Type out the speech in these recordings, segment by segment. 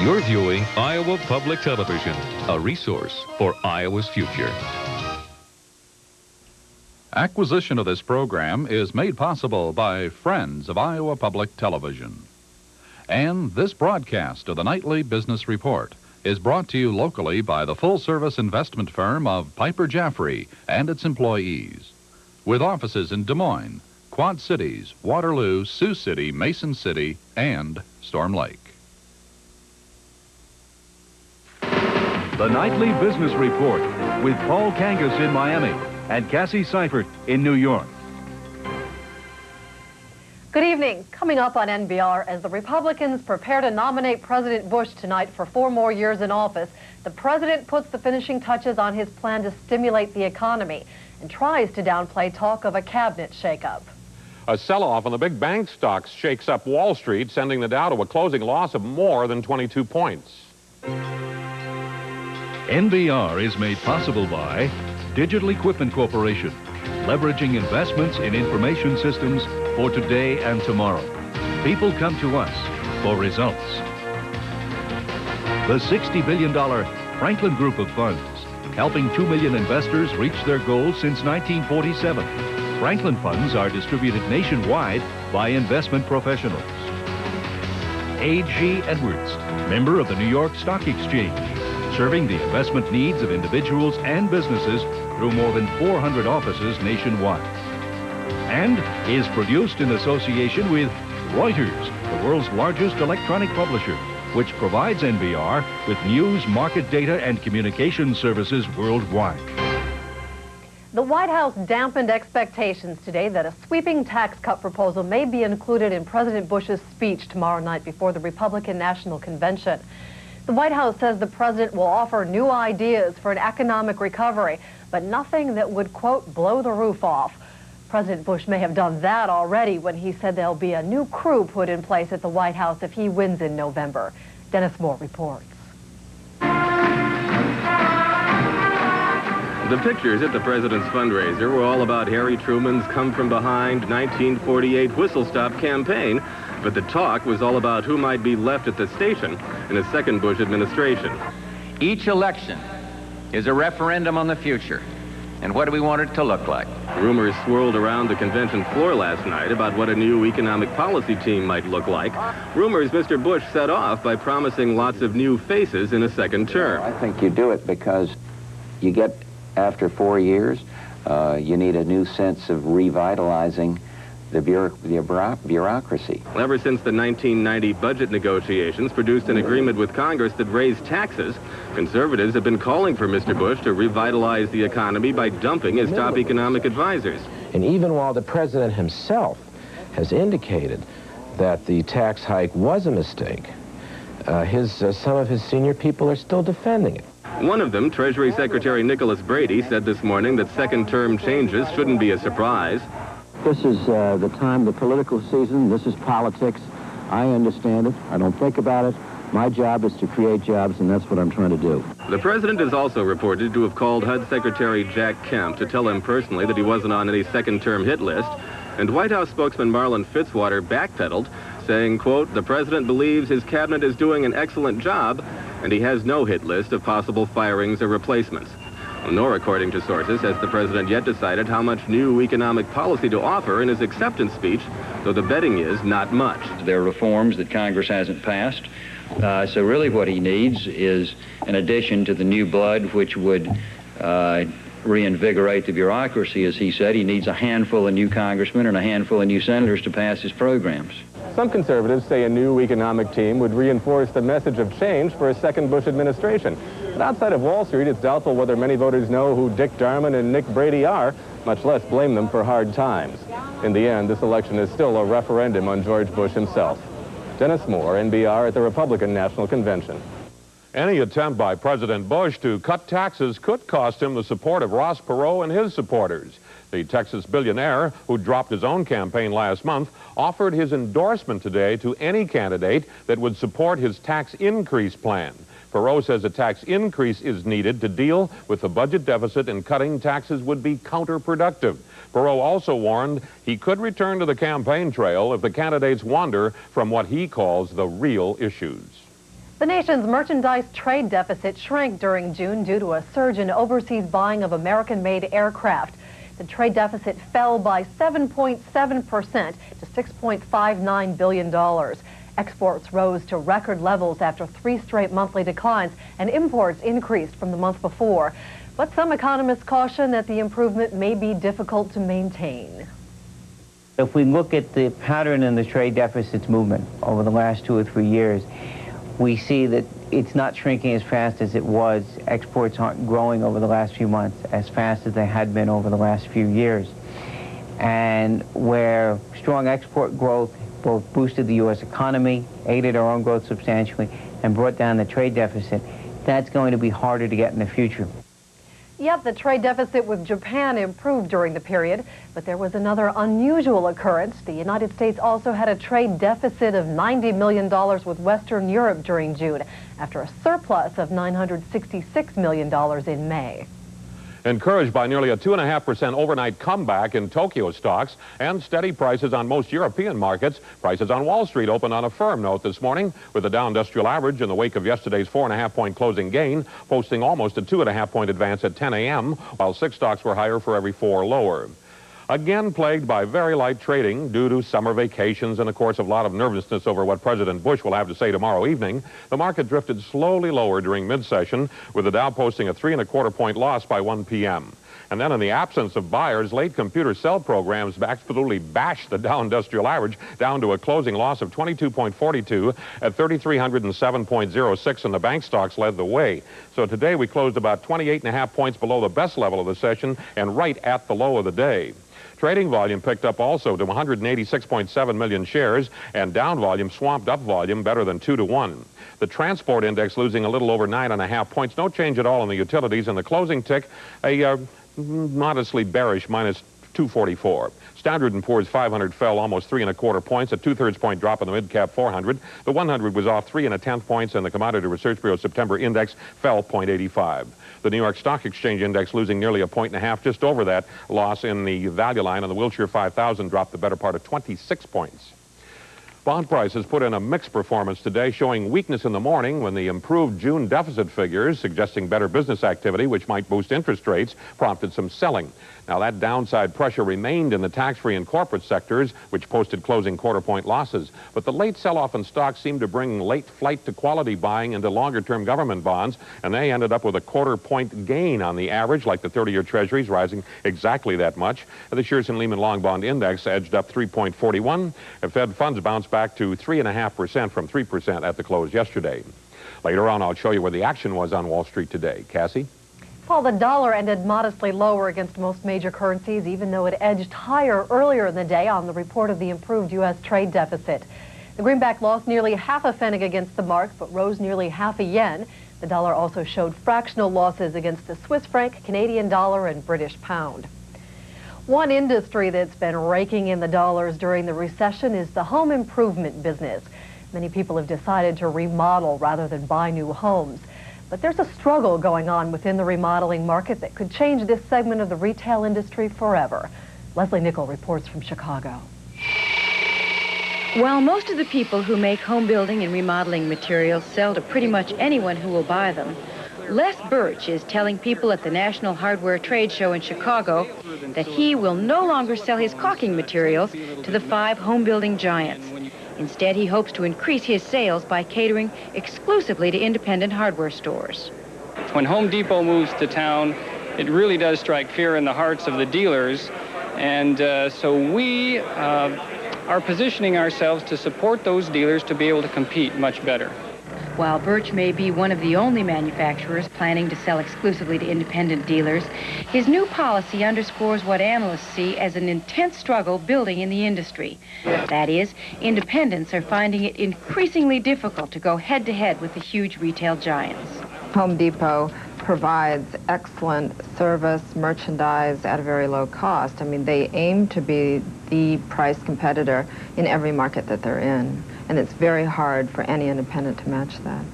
You're viewing Iowa Public Television, a resource for Iowa's future. Acquisition of this program is made possible by friends of Iowa Public Television. And this broadcast of the Nightly Business Report is brought to you locally by the full-service investment firm of Piper Jaffray and its employees, with offices in Des Moines, Quad Cities, Waterloo, Sioux City, Mason City, and Storm Lake. The Nightly Business Report with Paul Kangas in Miami and Cassie Seifert in New York. Good evening. Coming up on NBR, as the Republicans prepare to nominate President Bush tonight for 4 more years in office, the president puts the finishing touches on his plan to stimulate the economy and tries to downplay talk of a cabinet shakeup. A sell-off on the big bank stocks shakes up Wall Street, sending the Dow to a closing loss of more than 22 points. NBR is made possible by Digital Equipment Corporation, leveraging investments in information systems for today and tomorrow. People come to us for results. The $60 billion Franklin Group of Funds, helping 2 million investors reach their goals since 1947. Franklin funds are distributed nationwide by investment professionals. A.G. Edwards, member of the New York Stock Exchange, serving the investment needs of individuals and businesses through more than 400 offices nationwide. And is produced in association with Reuters, the world's largest electronic publisher, which provides NBR with news, market data, and communication services worldwide. The White House dampened expectations today that a sweeping tax cut proposal may be included in President Bush's speech tomorrow night before the Republican National Convention. The White House says the president will offer new ideas for an economic recovery, but nothing that would, quote, blow the roof off. President Bush may have done that already when he said there'll be a new crew put in place at the White House if he wins in November. Dennis Moore reports. The pictures at the president's fundraiser were all about Harry Truman's come-from-behind 1948 whistle-stop campaign, but the talk was all about who might be left at the station in a second Bush administration. Each election is a referendum on the future, and what do we want it to look like? Rumors swirled around the convention floor last night about what a new economic policy team might look like. Rumors Mr. Bush set off by promising lots of new faces in a second term. I think you do it because you get, after 4 years, you need a new sense of revitalizing the bureaucracy. Ever since the 1990 budget negotiations produced an agreement with Congress that raised taxes, conservatives have been calling for Mr. Bush to revitalize the economy by dumping his top economic advisors. And even while the president himself has indicated that the tax hike was a mistake, some of his senior people are still defending it. One of them, Treasury Secretary Nicholas Brady, said this morning that second-term changes shouldn't be a surprise. This is the time, the political season. This is politics. I understand it. I don't think about it. My job is to create jobs, and that's what I'm trying to do. The president is also reported to have called HUD Secretary Jack Kemp to tell him personally that he wasn't on any second-term hit list. And White House spokesman Marlin Fitzwater backpedaled, saying, quote, the president believes his cabinet is doing an excellent job, and he has no hit list of possible firings or replacements. Nor, according to sources, has the president yet decided how much new economic policy to offer in his acceptance speech, though the betting is not much. There are reforms that Congress hasn't passed, so really what he needs is an addition to the new blood which would reinvigorate the bureaucracy. As he said, he needs a handful of new congressmen and a handful of new senators to pass his programs. Some conservatives say a new economic team would reinforce the message of change for a second Bush administration. But outside of Wall Street, it's doubtful whether many voters know who Dick Darman and Nick Brady are, much less blame them for hard times. In the end, this election is still a referendum on George Bush himself. Dennis Moore, NBR at the Republican National Convention. Any attempt by President Bush to cut taxes could cost him the support of Ross Perot and his supporters. The Texas billionaire, who dropped his own campaign last month, offered his endorsement today to any candidate that would support his tax increase plan. Perot says a tax increase is needed to deal with the budget deficit, and cutting taxes would be counterproductive. Perot also warned he could return to the campaign trail if the candidates wander from what he calls the real issues. The nation's merchandise trade deficit shrank during June due to a surge in overseas buying of American-made aircraft. The trade deficit fell by 7.7% to $6.59 billion. Exports rose to record levels after 3 straight monthly declines, and imports increased from the month before. But some economists caution that the improvement may be difficult to maintain. If we look at the pattern in the trade deficits movement over the last 2 or 3 years, we see that it's not shrinking as fast as it was. Exports aren't growing over the last few months as fast as they had been over the last few years. And where strong export growth both boosted the U.S. economy, aided our own growth substantially, and brought down the trade deficit, that's going to be harder to get in the future. Yet the trade deficit with Japan improved during the period, but there was another unusual occurrence. The United States also had a trade deficit of $90 million with Western Europe during June, after a surplus of $966 million in May. Encouraged by nearly a 2.5% overnight comeback in Tokyo stocks and steady prices on most European markets, prices on Wall Street opened on a firm note this morning, with the Dow Industrial Average in the wake of yesterday's 4.5-point closing gain, posting almost a 2.5-point advance at 10 a.m., while 6 stocks were higher for every 4 lower. Again plagued by very light trading due to summer vacations and, of course, a lot of nervousness over what President Bush will have to say tomorrow evening, the market drifted slowly lower during mid-session, with the Dow posting a 3.25-point loss by 1 p.m. And then, in the absence of buyers, late computer sell programs absolutely bashed the Dow Industrial Average down to a closing loss of 22.42 at 3,307.06, and the bank stocks led the way. So today we closed about 28.5 points below the best level of the session and right at the low of the day. Trading volume picked up also to 186.7 million shares, and down volume swamped up volume better than 2 to 1. The transport index losing a little over 9.5 points. No change at all in the utilities, and the closing tick a modestly bearish minus 244. Standard & Poor's 500 fell almost 3.25 points, a 2/3 point drop in the mid-cap 400. The 100 was off 3.1 points, and the Commodity Research Bureau September index fell 0.85. The New York Stock Exchange index losing nearly 1.5 points, just over that loss in the value line, and the Wilshire 5000 dropped the better part of 26 points. Bond prices put in a mixed performance today, showing weakness in the morning when the improved June deficit figures, suggesting better business activity, which might boost interest rates, prompted some selling. Now, that downside pressure remained in the tax-free and corporate sectors, which posted closing quarter-point losses. But the late sell-off in stocks seemed to bring late flight to quality buying into longer-term government bonds, and they ended up with a quarter-point gain on the average, like the 30-year Treasuries rising exactly that much. The Shearson Lehman Long Bond Index edged up 3.41. And Fed funds bounced back to 3.5% from 3% at the close yesterday. Later on, I'll show you where the action was on Wall Street today. Cassie? Paul, the dollar ended modestly lower against most major currencies, even though it edged higher earlier in the day on the report of the improved U.S. trade deficit. The greenback lost nearly half a pfennig against the mark, but rose nearly half a yen. The dollar also showed fractional losses against the Swiss franc, Canadian dollar, and British pound. One industry that's been raking in the dollars during the recession is the home improvement business. Many people have decided to remodel rather than buy new homes. But there's a struggle going on within the remodeling market that could change this segment of the retail industry forever. Leslie Nichol reports from Chicago. While most of the people who make home building and remodeling materials sell to pretty much anyone who will buy them, Les Birch is telling people at the National Hardware Trade Show in Chicago that he will no longer sell his caulking materials to the 5 home building giants. Instead, he hopes to increase his sales by catering exclusively to independent hardware stores. When Home Depot moves to town, it really does strike fear in the hearts of the dealers, and so we are positioning ourselves to support those dealers to be able to compete much better. While Birch may be one of the only manufacturers planning to sell exclusively to independent dealers, his new policy underscores what analysts see as an intense struggle building in the industry. That is, independents are finding it increasingly difficult to go head-to-head with the huge retail giants. Home Depot provides excellent service, merchandise at a very low cost. I mean, they aim to be the price competitor in every market that they're in, and it's very hard for any independent to match that.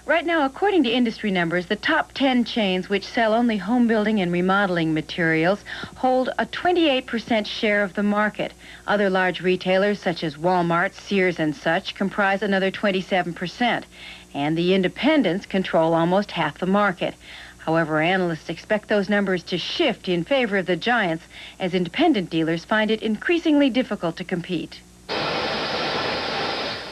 Right now, according to industry numbers, the top 10 chains which sell only home building and remodeling materials hold a 28% share of the market. Other large retailers such as Walmart, Sears, and such comprise another 27%. And the independents control almost half the market. However, analysts expect those numbers to shift in favor of the giants as independent dealers find it increasingly difficult to compete.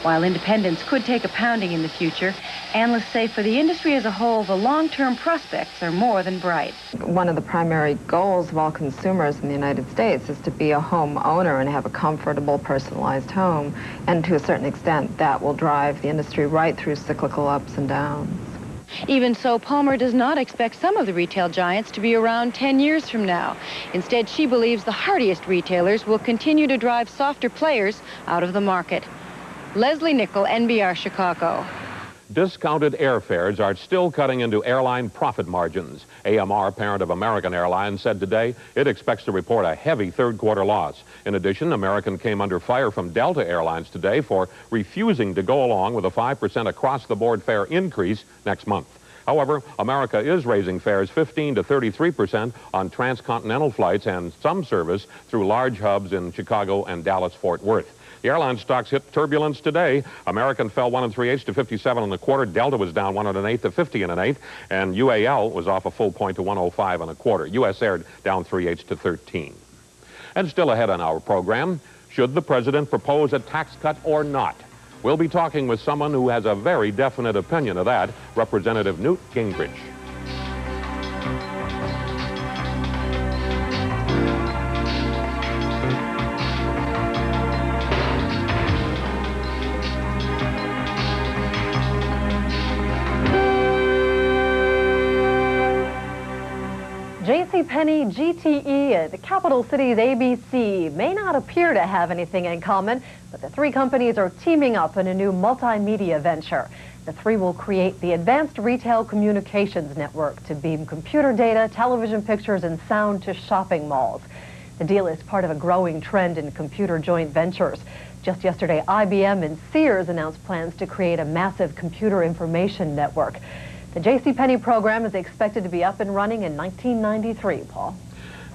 While independents could take a pounding in the future, analysts say for the industry as a whole, the long-term prospects are more than bright. One of the primary goals of all consumers in the United States is to be a home owner and have a comfortable, personalized home. And to a certain extent, that will drive the industry right through cyclical ups and downs. Even so, Palmer does not expect some of the retail giants to be around 10 years from now. Instead, she believes the hardiest retailers will continue to drive softer players out of the market. Leslie Nickel, NBR Chicago. Discounted airfares are still cutting into airline profit margins. AMR, parent of American Airlines, said today it expects to report a heavy third-quarter loss. In addition, American came under fire from Delta Airlines today for refusing to go along with a 5% across-the-board fare increase next month. However, America is raising fares 15 to 33% on transcontinental flights and some service through large hubs in Chicago and Dallas-Fort Worth. The airline stocks hit turbulence today. American fell 1 3/8 to 57 1/4. Delta was down 1 1/8 to 50 1/8, and UAL was off a full point to 105 1/4. US Air down 3/8 to 13. And still ahead on our program, should the president propose a tax cut or not? We'll be talking with someone who has a very definite opinion of that, Representative Newt Gingrich. JCPenney, GTE, the capital city's ABC may not appear to have anything in common, but the three companies are teaming up in a new multimedia venture. The three will create the Advanced Retail Communications Network to beam computer data, television pictures, and sound to shopping malls. The deal is part of a growing trend in computer joint ventures. Just yesterday, IBM and Sears announced plans to create a massive computer information network. The JCPenney program is expected to be up and running in 1993, Paul.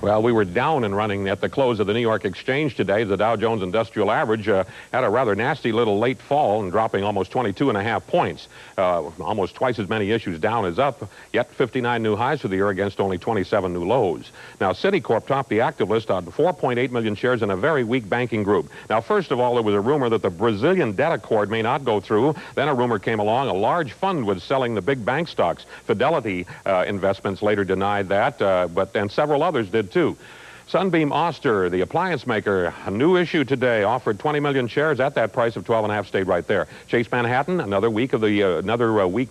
Well, we were down and running at the close of the New York Exchange today. The Dow Jones Industrial Average had a rather nasty little late fall and dropping almost 22.5 points. Almost twice as many issues down as up, yet 59 new highs for the year against only 27 new lows. Now, Citicorp topped the active list on 4.8 million shares in a very weak banking group. Now, first of all, there was a rumor that the Brazilian debt accord may not go through. Then a rumor came along a large fund was selling the big bank stocks. Fidelity Investments later denied that, and several others did too. Sunbeam Oster, the appliance maker, a new issue today, offered 20 million shares at that price of 12.5, stayed right there. Chase Manhattan, another week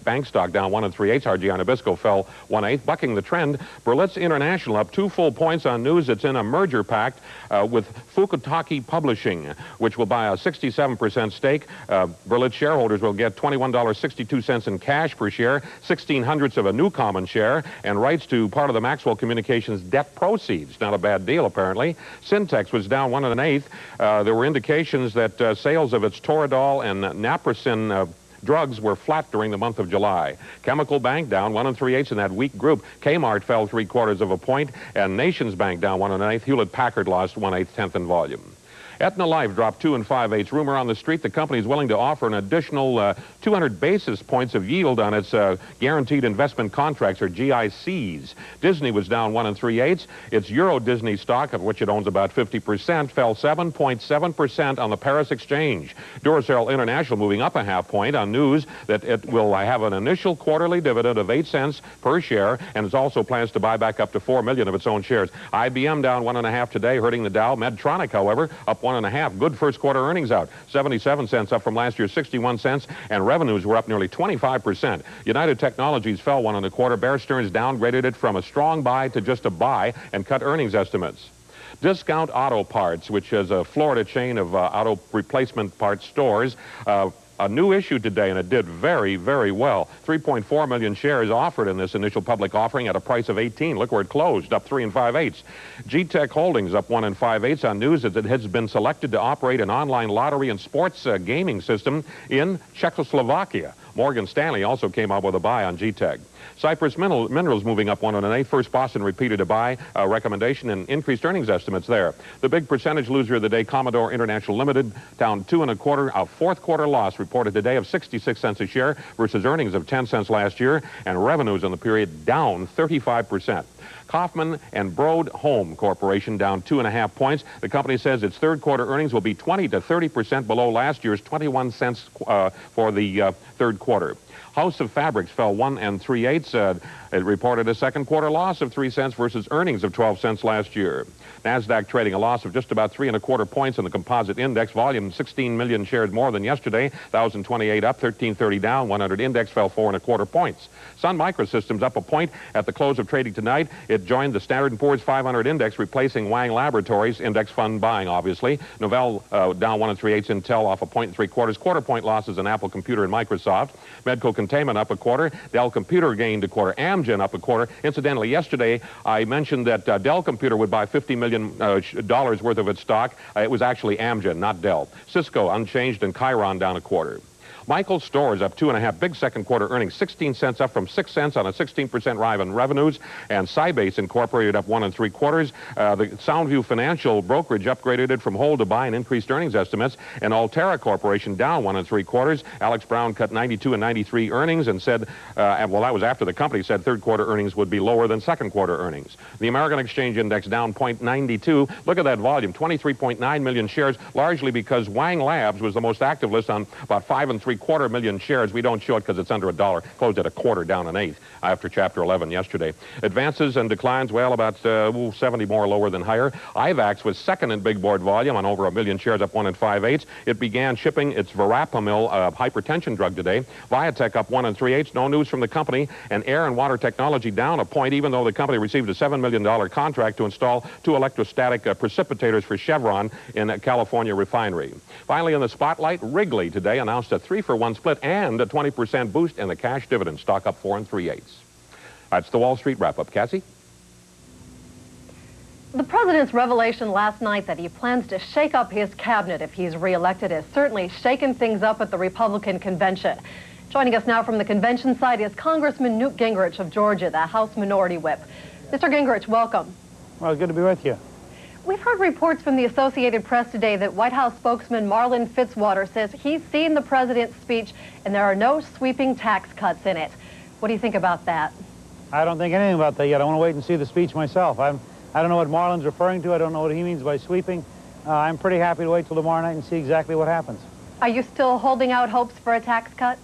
bank stock, down 1 3/8. RGI Nabisco fell 1/8, bucking the trend. Berlitz International up 2 full points on news it's in a merger pact with Fukutaki Publishing, which will buy a 67% stake. Berlitz shareholders will get $21.62 in cash per share, 1/1600ths of a new common share, and rights to part of the Maxwell Communications debt proceeds. Not a bad deal, apparently. Syntex was down 1 1/8. There were indications that sales of its Toradol and Naproxen drugs were flat during the month of July. Chemical Bank down 1 3/8 in that weak group. Kmart fell 3/4 of a point, and Nations Bank down 1 1/8. Hewlett Packard lost 1/8 tenth in volume. Aetna Life dropped 2 5/8. Rumor on the street, the company is willing to offer an additional 200 basis points of yield on its guaranteed investment contracts, or GICs. Disney was down 1 3/8. Its Euro Disney stock, of which it owns about 50%, fell 7.7% on the Paris Exchange. Duracell International moving up a half point on news that it will have an initial quarterly dividend of 8 cents per share, and it also plans to buy back up to 4 million of its own shares. IBM down 1 1/2 today, hurting the Dow. Medtronic, however, up 1 1/2. Good first quarter earnings out. 77 cents up from last year's 61 cents, and revenues were up nearly 25%. United Technologies fell 1 1/4. Bear Stearns downgraded it from a strong buy to just a buy and cut earnings estimates. Discount Auto Parts, which is a Florida chain of auto replacement parts stores, a new issue today, and it did very, very well. 3.4 million shares offered in this initial public offering at a price of 18. Look where it closed, up 3 5/8. G-Tech Holdings up 1 5/8 on news that it has been selected to operate an online lottery and sports gaming system in Czechoslovakia. Morgan Stanley also came up with a buy on GTEG. Cypress Minerals moving up 1 1/8. First Boston repeated a buy recommendation and increased earnings estimates there. The big percentage loser of the day, Commodore International Limited, down 2 1/4. A fourth quarter loss reported today of 66 cents a share versus earnings of 10 cents last year, and revenues in the period down 35%. Kaufman and Broad Home Corporation down 2.5 points. The company says its third quarter earnings will be 20 to 30% below last year's 21 cents for the third quarter. House of Fabrics fell 1 3/8. It reported a second quarter loss of 3 cents versus earnings of 12 cents last year. NASDAQ trading a loss of just about 3 1/4 points in the composite index. Volume 16 million shares more than yesterday. 1,028 up, 1330 down. 100 index fell 4 1/4 points. Sun Microsystems up a point at the close of trading tonight. It joined the Standard & Poor's 500 index, replacing Wang Laboratories index fund buying, obviously. Novell down 1 3/8. Intel off 1 3/4. Quarter point losses in Apple Computer and Microsoft. Medco Containment up 1/4. Dell Computer gained 1/4. Amgen up 1/4. Incidentally, yesterday I mentioned that Dell Computer would buy $50 million worth of its stock. It was actually Amgen, not Dell. Cisco unchanged, and Chiron down 1/4. Michael's Stores up 2.5. Big second quarter earnings, 16 cents up from 6 cents on a 16% rise in revenues. And Sybase Incorporated up 1 3/4. The Soundview Financial Brokerage upgraded it from hold to buy and increased earnings estimates. And Altera Corporation down 1 3/4. Alex Brown cut 92 and 93 earnings and said, well, that was after the company said third quarter earnings would be lower than second quarter earnings. The American Exchange Index down 0.92. Look at that volume, 23.9 million shares, largely because Wang Labs was the most active list on about 5 3/4 million shares. We don't show it because it's under $1. Closed at 1/4 down 1/8 after Chapter 11 yesterday. Advances and declines, well, about 70 more lower than higher. IVAX was second in big board volume on over 1 million shares, up 1 5/8. It began shipping its Verapamil hypertension drug today. Viatech up 1 3/8. No news from the company. And Air and Water Technology down a point, even though the company received a $7 million contract to install 2 electrostatic precipitators for Chevron in a California refinery. Finally, in the spotlight, Wrigley today announced a 3-for-1 split and a 20% boost in the cash dividend. Stock up 4 3/8. That's the Wall Street wrap-up. Cassie? The president's revelation last night that he plans to shake up his cabinet if he's reelected has certainly shaken things up at the Republican convention. Joining us now from the convention side is Congressman Newt Gingrich of Georgia, the House Minority Whip. Mr. Gingrich, welcome. Well, good to be with you. We've heard reports from the Associated Press today that White House spokesman Marlin Fitzwater says he's seen the president's speech and there are no sweeping tax cuts in it. What do you think about that? I don't think anything about that yet. I want to wait and see the speech myself. I don't know what Marlin's referring to. I don't know what he means by sweeping. I'm pretty happy to wait till tomorrow night and see exactly what happens. Are you still holding out hopes for a tax cut?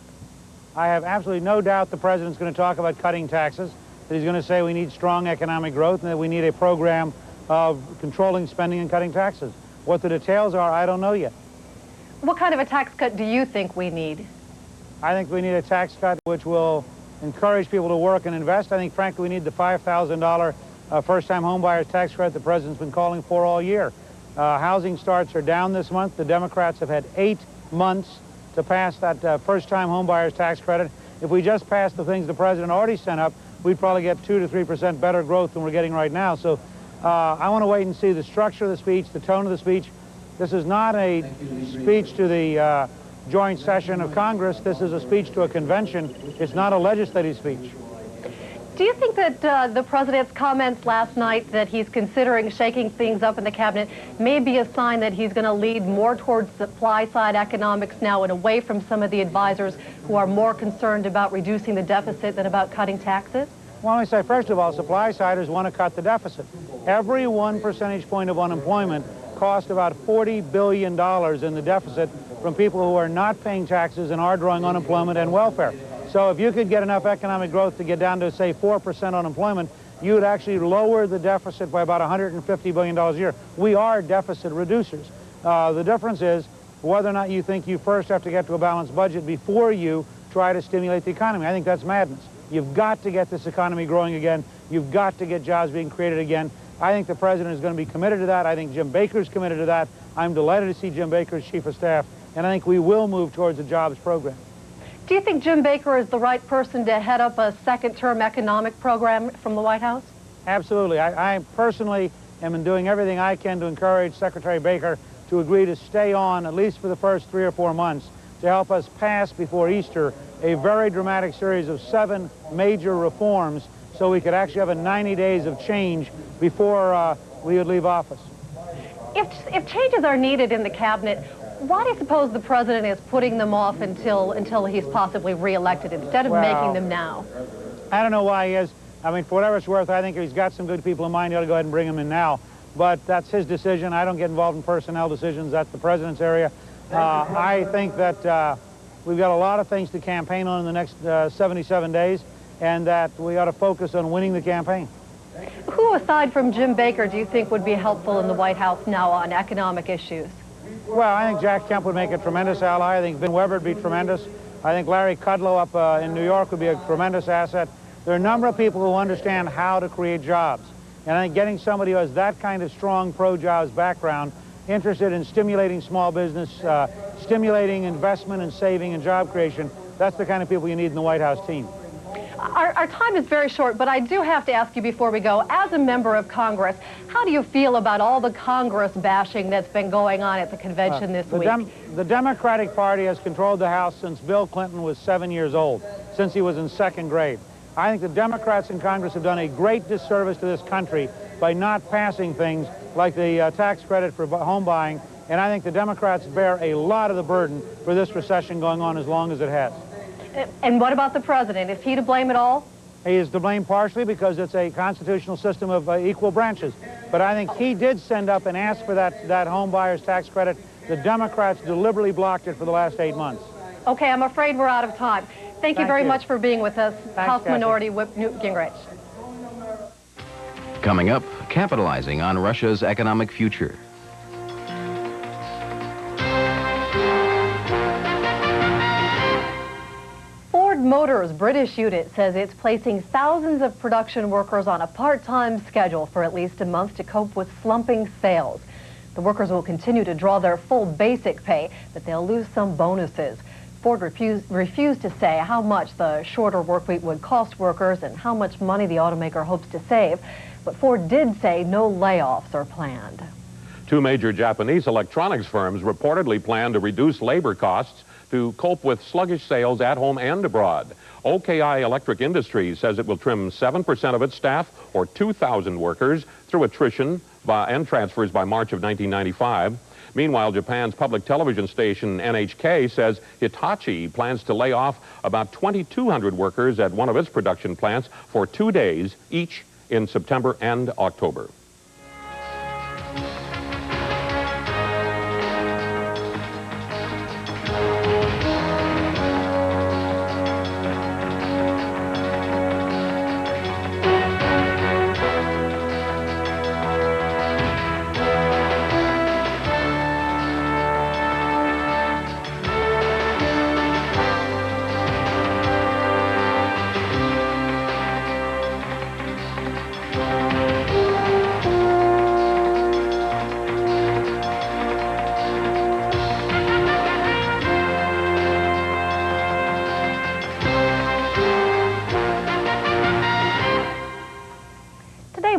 I have absolutely no doubt the president's going to talk about cutting taxes, that he's going to say we need strong economic growth and that we need a program of controlling spending and cutting taxes. What the details are, I don't know yet. What kind of a tax cut do you think we need? I think we need a tax cut which will encourage people to work and invest. I think, frankly, we need the $5,000 first-time homebuyers tax credit the president's been calling for all year. Housing starts are down this month. The Democrats have had 8 months to pass that first-time homebuyers tax credit. If we just passed the things the president already sent up, we'd probably get 2 to 3% better growth than we're getting right now. So I want to wait and see the structure of the speech, the tone of the speech. This is not a speech to the joint session of Congress. This is a speech to a convention. It's not a legislative speech. Do you think that the president's comments last night that he's considering shaking things up in the cabinet may be a sign that he's going to lead more towards supply-side economics now and away from some of the advisors who are more concerned about reducing the deficit than about cutting taxes? Well, let me say, first of all, supply-siders want to cut the deficit. Every 1 percentage point of unemployment cost about $40 billion in the deficit from people who are not paying taxes and are drawing unemployment and welfare. So if you could get enough economic growth to get down to, say, 4% unemployment, you would actually lower the deficit by about $150 billion a year. We are deficit reducers. The difference is whether or not you think you first have to get to a balanced budget before you try to stimulate the economy. I think that's madness. You've got to get this economy growing again. You've got to get jobs being created again. I think the president is going to be committed to that. I think Jim Baker's committed to that. I'm delighted to see Jim Baker as chief of staff, and I think we will move towards a jobs program. Do you think Jim Baker is the right person to head up a second-term economic program from the White House? Absolutely. I personally am doing everything I can to encourage Secretary Baker to agree to stay on, at least for the first 3 or 4 months, to help us pass before Easter a very dramatic series of 7 major reforms so we could actually have a 90 days of change before we would leave office. If changes are needed in the cabinet, why do you suppose the president is putting them off until he's possibly reelected instead of making them now? I don't know why he is. I mean, for whatever it's worth, I think if he's got some good people in mind, he ought to go ahead and bring them in now. But that's his decision. I don't get involved in personnel decisions. That's the president's area. I think that we've got a lot of things to campaign on in the next 77 days, and that we ought to focus on winning the campaign. Who, aside from Jim Baker, do you think would be helpful in the White House now on economic issues? Well, I think Jack Kemp would make a tremendous ally. I think Vin Weber would be tremendous. I think Larry Kudlow up in New York would be a tremendous asset. There are a number of people who understand how to create jobs. And I think getting somebody who has that kind of strong pro-jobs background, interested in stimulating small business, stimulating investment and saving and job creation, that's the kind of people you need in the White House team. Our time is very short, but I do have to ask you before we go, as a member of Congress, how do you feel about all the Congress bashing that's been going on at the convention this week? The Democratic Party has controlled the House since Bill Clinton was 7 years old, since he was in 2nd grade. I think the Democrats in Congress have done a great disservice to this country by not passing things like the tax credit for home buying, and I think the Democrats bear a lot of the burden for this recession going on as long as it has. And what about the president? Is he to blame at all? He is to blame partially because it's a constitutional system of equal branches. But I think he did send up and ask for that home buyer's tax credit. The Democrats deliberately blocked it for the last 8 months. Okay, I'm afraid we're out of time. Thank you very much for being with us, House Cassie. Minority Whip Newt Gingrich. Coming up, capitalizing on Russia's economic future. Ford Motors' British unit says it's placing thousands of production workers on a part-time schedule for at least a month to cope with slumping sales. The workers will continue to draw their full basic pay, but they'll lose some bonuses. Ford refused to say how much the shorter work week would cost workers and how much money the automaker hopes to save, but Ford did say no layoffs are planned. 2 major Japanese electronics firms reportedly plan to reduce labor costs to cope with sluggish sales at home and abroad. OKI Electric Industries says it will trim 7% of its staff, or 2,000 workers, through attrition and transfers by March of 1995. Meanwhile, Japan's public television station NHK says Hitachi plans to lay off about 2,200 workers at one of its production plants for 2 days each in September and October.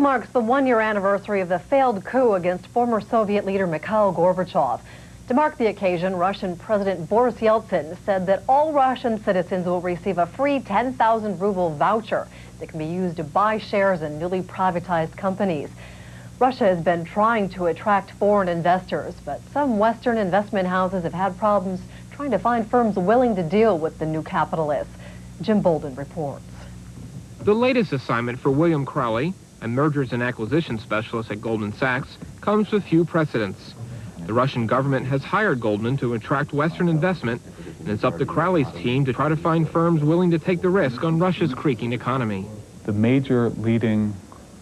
Marks the one-year anniversary of the failed coup against former Soviet leader Mikhail Gorbachev. To mark the occasion, Russian President Boris Yeltsin said that all Russian citizens will receive a free 10,000 ruble voucher that can be used to buy shares in newly privatized companies. Russia has been trying to attract foreign investors, but some Western investment houses have had problems trying to find firms willing to deal with the new capitalists. Jim Bolden reports. The latest assignment for William Crowley, a mergers and acquisition specialist at Goldman Sachs, comes with few precedents. The Russian government has hired Goldman to attract Western investment, and it's up to Crowley's team to try to find firms willing to take the risk on Russia's creaking economy. The major leading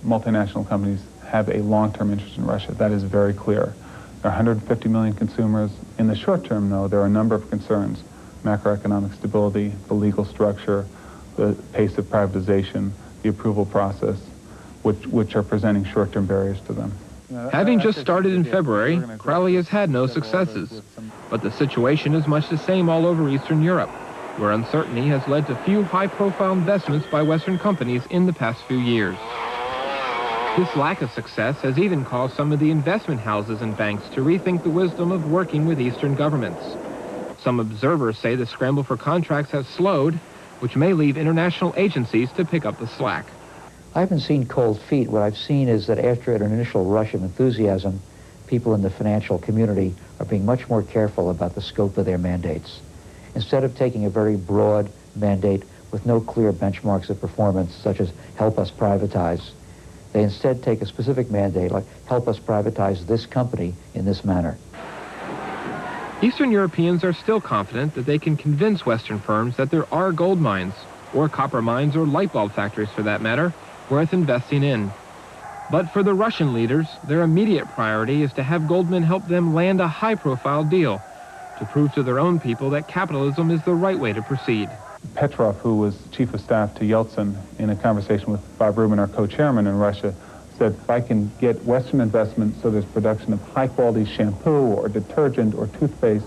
multinational companies have a long-term interest in Russia. That is very clear. There are 150 million consumers. In the short term, though, there are a number of concerns: macroeconomic stability, the legal structure, the pace of privatization, the approval process, which are presenting short-term barriers to them. Having just started in February, Crowley has had no successes. But the situation is much the same all over Eastern Europe, where uncertainty has led to few high-profile investments by Western companies in the past few years. This lack of success has even caused some of the investment houses and banks to rethink the wisdom of working with Eastern governments. Some observers say the scramble for contracts has slowed, which may leave international agencies to pick up the slack. I haven't seen cold feet. What I've seen is that after an initial rush of enthusiasm, people in the financial community are being much more careful about the scope of their mandates. Instead of taking a very broad mandate with no clear benchmarks of performance, such as help us privatize, they instead take a specific mandate, like help us privatize this company in this manner. Eastern Europeans are still confident that they can convince Western firms that there are gold mines, or copper mines, or light bulb factories for that matter, worth investing in. But for the Russian leaders, their immediate priority is to have Goldman help them land a high-profile deal to prove to their own people that capitalism is the right way to proceed. Petrov, who was chief of staff to Yeltsin, in a conversation with Bob Rubin, our co-chairman in Russia, said, if I can get Western investment so there's production of high-quality shampoo or detergent or toothpaste,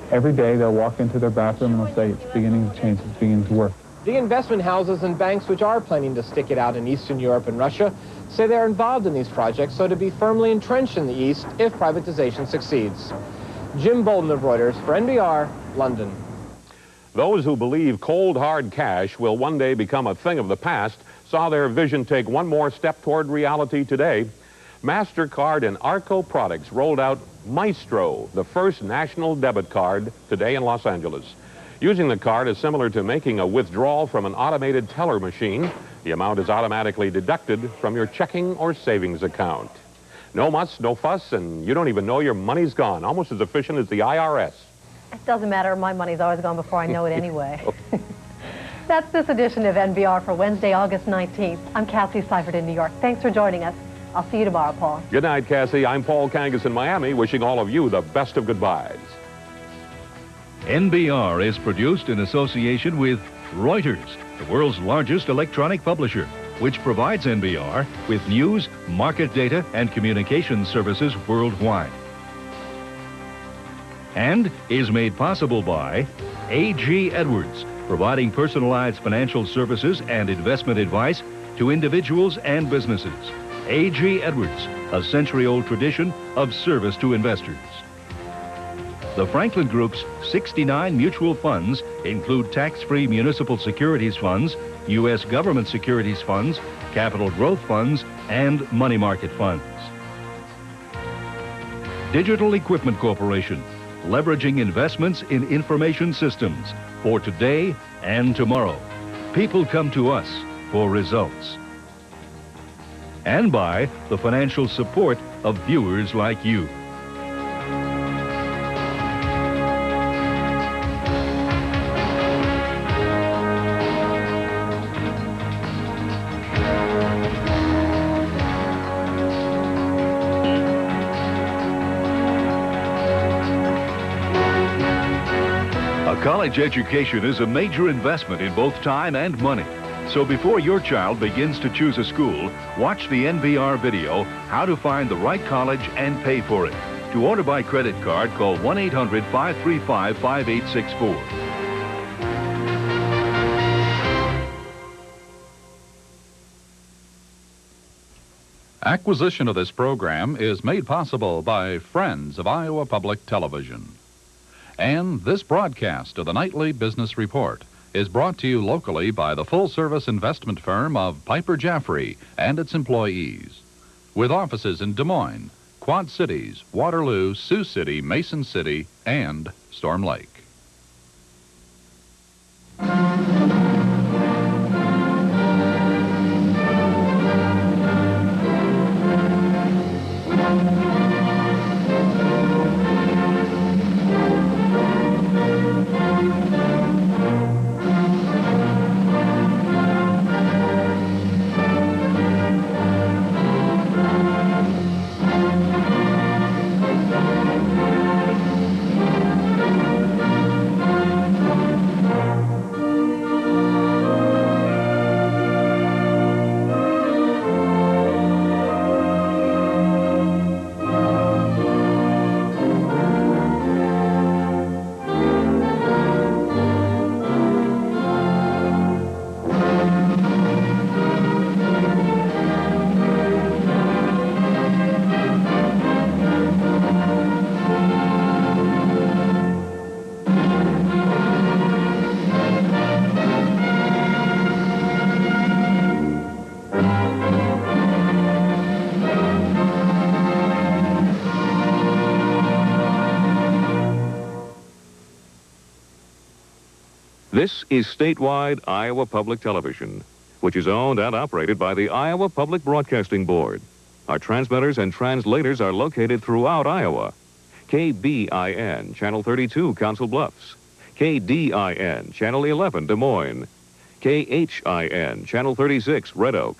every day they'll walk into their bathroom and they'll say, it's beginning to change, it's beginning to work. The investment houses and banks which are planning to stick it out in Eastern Europe and Russia say they're involved in these projects so to be firmly entrenched in the East if privatization succeeds. Jim Bolden of Reuters for NBR, London. Those who believe cold, hard cash will one day become a thing of the past saw their vision take one more step toward reality today. MasterCard and Arco Products rolled out Maestro, the first national debit card, today in Los Angeles. Using the card is similar to making a withdrawal from an automated teller machine. The amount is automatically deducted from your checking or savings account. No muss, no fuss, and you don't even know your money's gone. Almost as efficient as the IRS. It doesn't matter. My money's always gone before I know it anyway. That's this edition of NBR for Wednesday, August 19th. I'm Cassie Seifert in New York. Thanks for joining us. I'll see you tomorrow, Paul. Good night, Cassie. I'm Paul Kangas in Miami, wishing all of you the best of goodbyes. NBR is produced in association with Reuters, the world's largest electronic publisher, which provides NBR with news, market data, and communications services worldwide. And is made possible by A.G. Edwards, providing personalized financial services and investment advice to individuals and businesses. A.G. Edwards, a century-old tradition of service to investors. The Franklin Group's 69 mutual funds include tax-free municipal securities funds, U.S. government securities funds, capital growth funds, and money market funds. Digital Equipment Corporation, leveraging investments in information systems for today and tomorrow. People come to us for results. And by the financial support of viewers like you. College education is a major investment in both time and money. So before your child begins to choose a school, watch the NBR video, How to Find the Right College and Pay for It. To order by credit card, call 1-800-535-5864. Acquisition of this program is made possible by Friends of Iowa Public Television. And this broadcast of the Nightly Business Report is brought to you locally by the full-service investment firm of Piper Jaffray and its employees, with offices in Des Moines, Quad Cities, Waterloo, Sioux City, Mason City, and Storm Lake. This is statewide Iowa Public Television, which is owned and operated by the Iowa Public Broadcasting Board. Our transmitters and translators are located throughout Iowa. KBIN, Channel 32, Council Bluffs. KDIN, Channel 11, Des Moines. KHIN, Channel 36, Red Oak.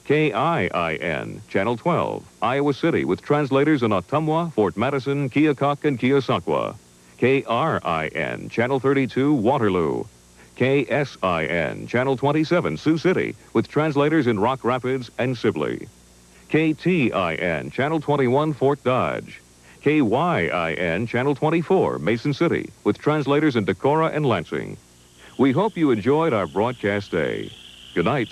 KIIN, Channel 12, Iowa City, with translators in Ottumwa, Fort Madison, Keokuk, and Keosauqua. KRIN, Channel 32, Waterloo. KSIN, Channel 27, Sioux City, with translators in Rock Rapids and Sibley. KTIN, Channel 21, Fort Dodge. KYIN, Channel 24, Mason City, with translators in Decorah and Lansing. We hope you enjoyed our broadcast day. Good night.